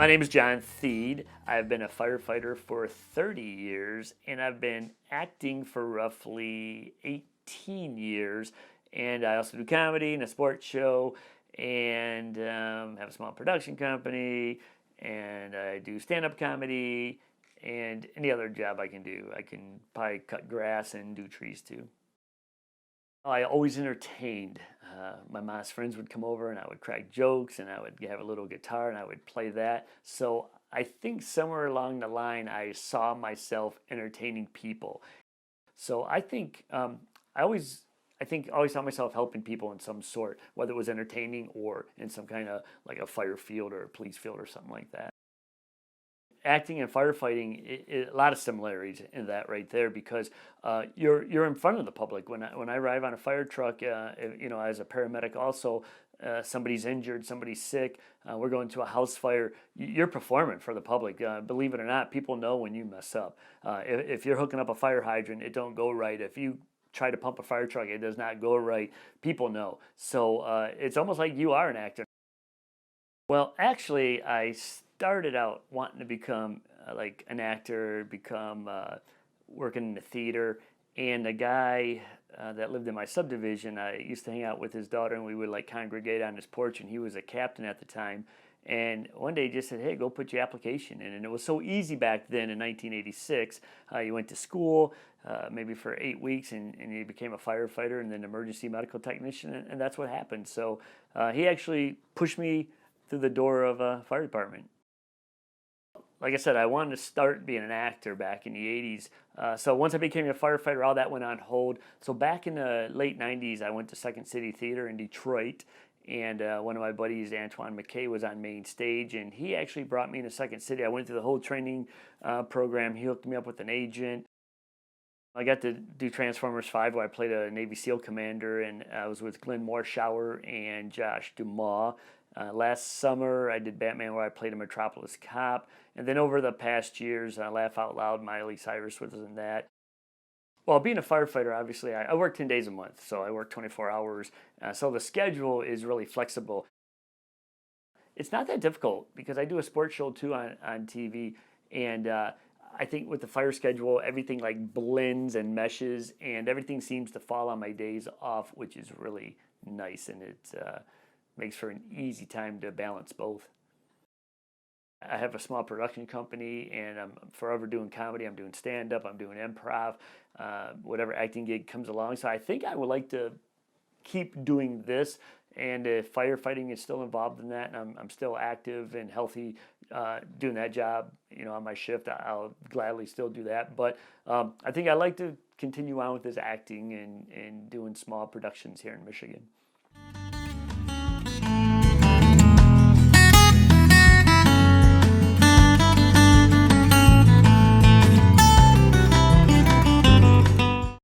My name is John Thiede. I've been a firefighter for 30 years, and I've been acting for roughly 18 years. And I also do comedy and a sports show, and have a small production company, and I do stand-up comedy, and any other job I can do. I can probably cut grass and do trees too. I always entertained. My mom's friends would come over and I would crack jokes and I would have a little guitar and I would play that. So I think somewhere along the line I saw myself entertaining people. So I always always saw myself helping people in some sort, whether it was entertaining or in some kind of like a fire field or a police field or something like that. Acting and firefighting, a lot of similarities in that right there because you're in front of the public. When I arrive on a fire truck, as a paramedic, also somebody's injured, somebody's sick. We're going to a house fire. You're performing for the public. Believe it or not, people know when you mess up. If you're hooking up a fire hydrant, it don't go right. If you try to pump a fire truck, it does not go right. People know. So it's almost like you are an actor. Well, actually, I started out wanting to become like an actor, become working in the theater. And a guy that lived in my subdivision, I used to hang out with his daughter, and we would like congregate on his porch. And he was a captain at the time. And one day he just said, "Hey, go put your application in." And it was so easy back then in 1986. You went to school maybe for 8 weeks, and you became a firefighter and then emergency medical technician, and that's what happened. So he actually pushed me through the door of a fire department. Like I said, I wanted to start being an actor back in the 80s. So once I became a firefighter, all that went on hold. So back in the late 90s, I went to Second City Theater in Detroit. And one of my buddies, Antoine McKay, was on main stage. And he actually brought me into Second City. I went through the whole training program. He hooked me up with an agent. I got to do Transformers 5 where I played a Navy SEAL commander, and I was with Glenn Morshower and Josh Dumas. Last summer, I did Batman where I played a Metropolis cop. And then over the past years, Laugh Out Loud, Miley Cyrus was in that. Well, being a firefighter, obviously, I work 10 days a month, so I work 24 hours. So the schedule is really flexible. It's not that difficult because I do a sports show too on TV, and I think with the fire schedule, everything like blends and meshes, and everything seems to fall on my days off, which is really nice, and it makes for an easy time to balance both. I have a small production company, and I'm forever doing comedy. I'm doing stand-up. I'm doing improv, whatever acting gig comes along. So I think I would like to keep doing this. And if firefighting is still involved in that, and I'm still active and healthy doing that job, on my shift, I'll gladly still do that. But I think I'd like to continue on with this acting and doing small productions here in Michigan.